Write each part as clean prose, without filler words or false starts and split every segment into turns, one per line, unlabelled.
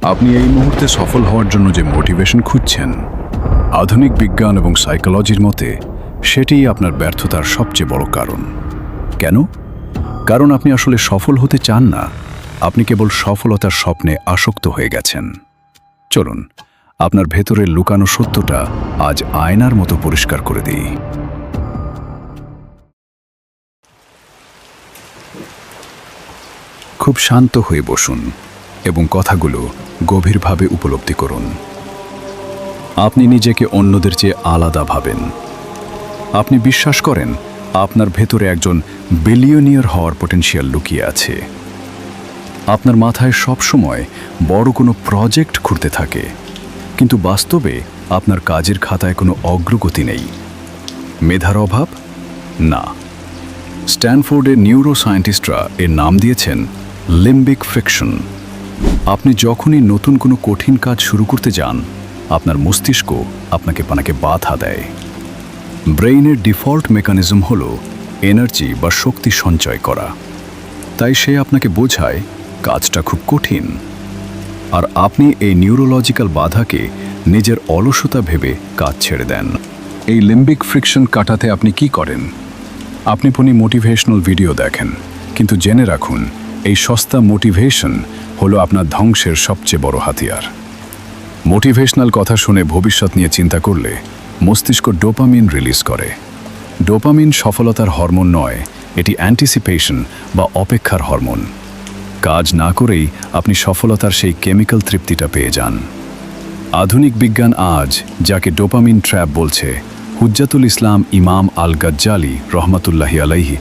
আপনি এই মুহূর্তে সফল হওয়ার জন্য যে মোটিভেশন খুঁজছেন, আধুনিক বিজ্ঞান এবং সাইকোলজির মতে সেটিই আপনার ব্যর্থতার সবচেয়ে বড় কারণ। কেন? কারণ আপনি আসলে সফল হতে চান না, আপনি কেবল সফলতার স্বপ্নে আসক্ত হয়ে গেছেন। চলুন আপনার ভেতরের লুকানো সত্যটা আজ আয়নার মতো পরিষ্কার করে দিই। খুব শান্ত হয়ে বসুন এবং কথাগুলো গভীরভাবে উপলব্ধি করুন। আপনি নিজেকে অন্যদের চেয়ে আলাদা ভাবেন। আপনি বিশ্বাস করেন আপনার ভেতরে একজন বিলিয়নিয়ার হওয়ার পটেনশিয়াল লুকিয়ে আছে। আপনার মাথায় সবসময় বড় কোনো প্রজেক্ট ঘুরতে থাকে, কিন্তু বাস্তবে আপনার কাজের খাতায় কোনো অগ্রগতি নেই। মেধার অভাব? না। স্ট্যানফোর্ডের নিউরোসায়েন্টিস্টরা এর নাম দিয়েছেন লিম্বিক ফ্রিকশন। আপনি যখনই নতুন কোনো কঠিন কাজ শুরু করতে যান, আপনার মস্তিষ্ক আপনাকে বাধা দেয়। ব্রেইনের ডিফল্ট মেকানিজম হলো এনার্জি বা শক্তি সঞ্চয় করা, তাই সে আপনাকে বোঝায় কাজটা খুব কঠিন। আর আপনি এই নিউরোলজিক্যাল বাধাকে নিজের অলসতা ভেবে কাজ ছেড়ে দেন। এই লিম্বিক ফ্রিকশন কাটাতে আপনি কি করেন? আপনি মোটিভেশনাল ভিডিও দেখেন, কিন্তু জেনে রাখুন এই সস্তা মোটিভেশন হলো আপনার ধ্বংসের সবচেয়ে বড় হাতিয়ার। মোটিভেশনাল কথা শুনে ভবিষ্যৎ নিয়ে চিন্তা করলে মস্তিষ্ক ডোপামিন রিলিজ করে। ডোপামিন সফলতার হরমোন নয়, এটি অ্যান্টিসিপেশন বা অপেক্ষার হরমোন। কাজ না করেই আপনি সফলতার সেই কেমিক্যাল তৃপ্তিটা পেয়ে যান। আধুনিক বিজ্ঞান আজ যাকে ডোপামিন ট্র্যাপ বলছে, হুজ্জাতুল ইসলাম ইমাম আল গাজ্জালি রহমাতুল্লাহি আলাইহি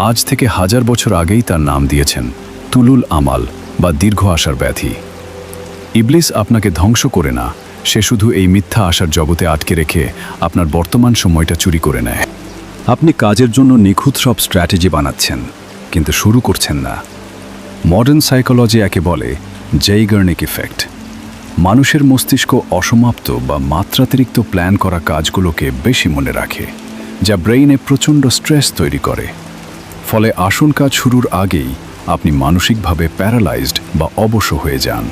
আজ থেকে 1000 বছর আগেই তার নাম দিয়েছেন তুলুল আমাল বা দীর্ঘ আশার ব্যাধি। ইবলিস আপনাকে ধ্বংস করে না, সে শুধু এই মিথ্যা আশার জগতে আটকে রেখে আপনার বর্তমান সময়টা চুরি করে নেয়। আপনি কাজের জন্য নিখুঁত সব স্ট্র্যাটেজি বানাচ্ছেন, কিন্তু শুরু করছেন না। মডার্ন সাইকোলজি একে বলে জেইগার্নিক ইফেক্ট। মানুষের মস্তিষ্ক অসমাপ্ত বা মাত্রাতিরিক্ত প্ল্যান করা কাজগুলোকে বেশি মনে রাখে, যা ব্রেইনে প্রচণ্ড স্ট্রেস তৈরি করে। ফলে আসল কাজ শুরুর আগেই আপনি মানসিকভাবে প্যারালাইজড বা অবশ হয়ে যান।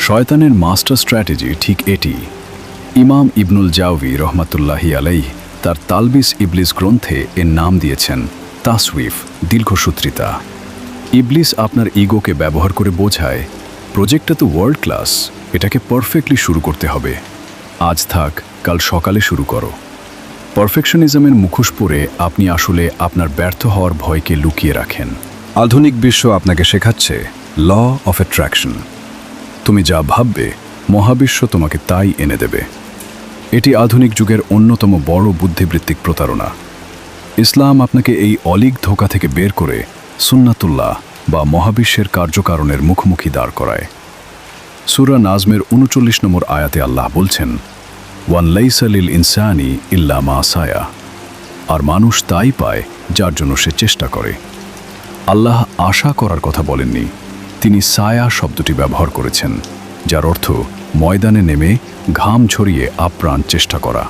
শয়তানের মাস্টার স্ট্র্যাটেজি ঠিক এটি। ইমাম ইবনুল জাওজি রহমাতুল্লাহি আলাইহি তার তালবিস ইবলিস গ্রন্থে এর নাম দিয়েছেন তাসউইফ, দীর্ঘসূত্রিতা। ইবলিস আপনার ইগোকে ব্যবহার করে বোঝায়, প্রজেক্টটা তো ওয়ার্ল্ড ক্লাস, এটাকে পারফেক্টলি শুরু করতে হবে। আজ থাক, কাল সকালে শুরু করো। পারফেকশনিজমের মুখোশ পরে আপনি আসলে আপনার ব্যর্থ হওয়ার ভয়কে লুকিয়ে রাখেন। আধুনিক বিশ্ব আপনাকে শেখাচ্ছে ল অফ অ্যাট্রাকশন। তুমি যা ভাববে, মহাবিশ্ব তোমাকে তাই এনে দেবে। এটি আধুনিক যুগের অন্যতম বড় বুদ্ধিবৃত্তিক প্রতারণা। ইসলাম আপনাকে এই অলিক ধোঁকা থেকে বের করে সুন্নাতুল্লাহ বা মহাবিশ্বের কার্যকারণের মুখোমুখি দাঁড় করায়। সূরা নাজমের 39 নম্বর আয়াতে আল্লাহ বলছেন, ওয়ান লাইসা লিল ইনসানি ইল্লা মা সায়া। আর মানুষ তাই পায় যার জন্য সে চেষ্টা করে। আল্লাহ আশা করার কথা বলেননি, তিনি সায়া শব্দটি ব্যবহার করেছেন, যার অর্থ ময়দানে নেমে ঘাম ছড়িয়ে আপ্রাণ চেষ্টা করা।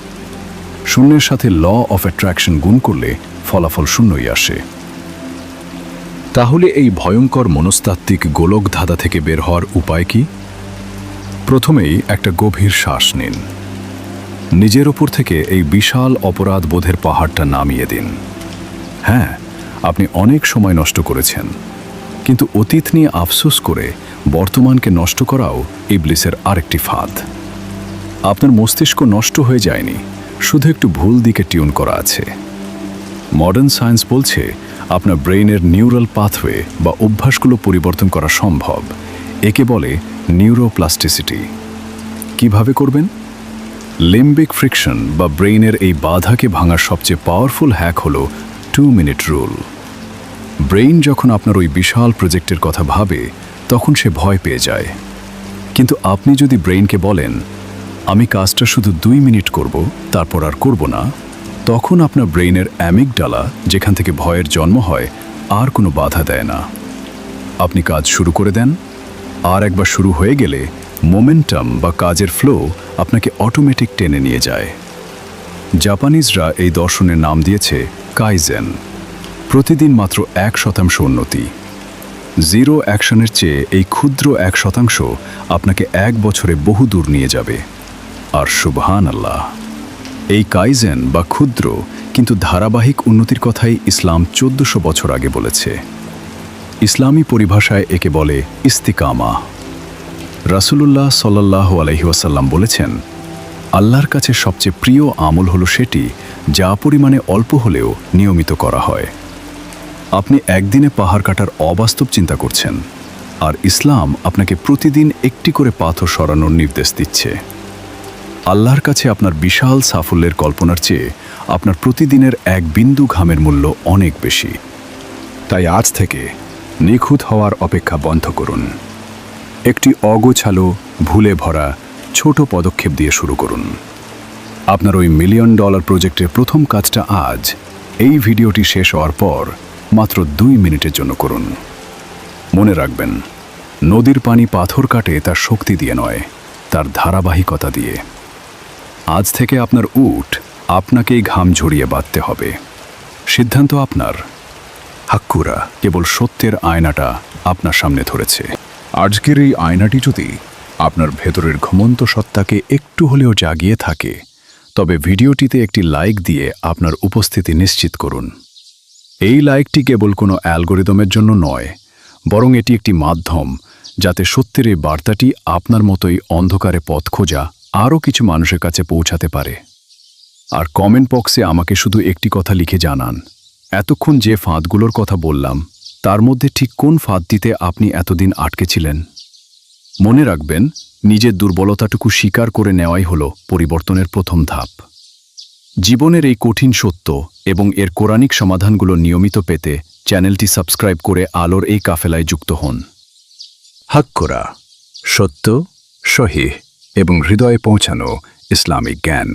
শূন্যের সাথে ল অফ অ্যাট্রাকশন গুণ করলে ফলাফল শূন্যই আসে। তাহলে এই ভয়ঙ্কর মনস্তাত্ত্বিক গোলক ধাঁধা থেকে বের হওয়ার উপায় কি? প্রথমেই একটা গভীর শ্বাস নিন। নিজের ওপর থেকে এই বিশাল অপরাধ বোধের পাহাড়টা নামিয়ে দিন। হ্যাঁ, আপনি অনেক সময় নষ্ট করেছেন, কিন্তু অতীত নিয়ে আফসোস করে বর্তমানকে নষ্ট করাও ইবলিসের আরেকটি ফাঁদ। আপনার মস্তিষ্ক নষ্ট হয়ে যায়নি, শুধু একটু ভুল দিকে টিউন করা আছে। মডার্ন সায়েন্স বলছে আপনার ব্রেইনের নিউরাল পাথওয়ে বা অভ্যাসগুলো পরিবর্তন করা সম্ভব। একে বলে নিউরোপ্লাস্টিসিটি। কিভাবে করবেন? লিম্বিক ফ্রিকশন বা ব্রেইনের এই বাধাকে ভাঙার সবচেয়ে পাওয়ারফুল হ্যাক হলো 2 মিনিট রুল। ব্রেইন যখন আপনার ওই বিশাল প্রজেক্টের কথা ভাবে, তখন সে ভয় পেয়ে যায়। কিন্তু আপনি যদি ব্রেইনকে বলেন, আমি কাজটা শুধু 2 মিনিট করব, তারপর আর করব না, তখন আপনার ব্রেইনের অ্যামিগডালা, যেখান থেকে ভয়ের জন্ম হয়, আর কোনো বাধা দেয় না। আপনি কাজ শুরু করে দেন, আর একবার শুরু হয়ে গেলে মোমেন্টাম বা কাজের ফ্লো আপনাকে অটোমেটিক টেনে নিয়ে যায়। জাপানিজরা এই দর্শনের নাম দিয়েছে কাইজেন, প্রতিদিন মাত্র 1% উন্নতি। জিরো অ্যাকশনের চেয়ে এই ক্ষুদ্র 1% আপনাকে 1 বছরে বহু দূর নিয়ে যাবে। আর সুবহানাল্লাহ, এই কাইজেন বা ক্ষুদ্র কিন্তু ধারাবাহিক উন্নতির কথাই ইসলাম 1400 বছর আগে বলেছে। ইসলামী পরিভাষায় একে বলে ইস্তিকামা। রাসূলুল্লাহ সাল্লাল্লাহু আলাইহি ওয়াসাল্লাম বলেছেন, আল্লাহর কাছে সবচেয়ে প্রিয় আমল হলো সেটি যা পরিমাণে অল্প হলেও নিয়মিত করা হয়। আপনি একদিনে পাহাড় কাটার অবাস্তব চিন্তা করছেন, আর ইসলাম আপনাকে প্রতিদিন একটি করে পাথর সরানোর নির্দেশ দিচ্ছে। আল্লাহর কাছে আপনার বিশাল সাফল্যের কল্পনার চেয়ে আপনার প্রতিদিনের এক বিন্দু ঘামের মূল্য অনেক বেশি। তাই আজ থেকে নিখুঁত হওয়ার অপেক্ষা বন্ধ করুন। একটি অগোছালো, ভুলে ভরা ছোট পদক্ষেপ দিয়ে শুরু করুন। আপনার ওই $1 মিলিয়ন প্রজেক্টের প্রথম কাজটা আজ, এই ভিডিওটি শেষ হওয়ার পর মাত্র 2 মিনিটের জন্য করুন। মনে রাখবেন, নদীর পানি পাথর কাটে তার শক্তি দিয়ে নয়, তার ধারাবাহিকতা দিয়ে। আজ থেকে আপনার উট আপনাকেই ঘাম ঝরিয়ে বাঁধতে হবে। সিদ্ধান্ত আপনার। হাক্কুরা কেবল সত্যের আয়নাটা আপনার সামনে ধরেছে। আজকের এই আয়নাটি যদি আপনার ভেতরের ঘুমন্ত সত্তাকে একটু হলেও জাগিয়ে থাকে, তবে ভিডিওটিতে একটি লাইক দিয়ে আপনার উপস্থিতি নিশ্চিত করুন। এই লাইকটি কেবল কোনো অ্যালগোরিদমের জন্য নয়, বরং এটি একটি মাধ্যম যাতে সত্যের এই বার্তাটি আপনার মতোই অন্ধকারে পথ খোঁজা আরও কিছু মানুষের কাছে পৌঁছাতে পারে। আর কমেন্ট বক্সে আমাকে শুধু একটি কথা লিখে জানান, এতক্ষণ যে ফাঁদগুলোর কথা বললাম তার মধ্যে ঠিক কোন ফাঁদটিতে আপনি এতদিন আটকে ছিলেন। মনে রাখবেন, নিজের দুর্বলতাটুকু স্বীকার করে নেওয়াই হলো পরিবর্তনের প্রথম ধাপ। জীবনের এই কঠিন সত্য এবং এর কোরআনিক সমাধানগুলো নিয়মিত পেতে চ্যানেলটি সাবস্ক্রাইব করে আলোর এই কাফেলায় যুক্ত হন। হাক্কুরা, সত্য, সহিহ এবং হৃদয়ে পৌঁছানো ইসলামিক জ্ঞান।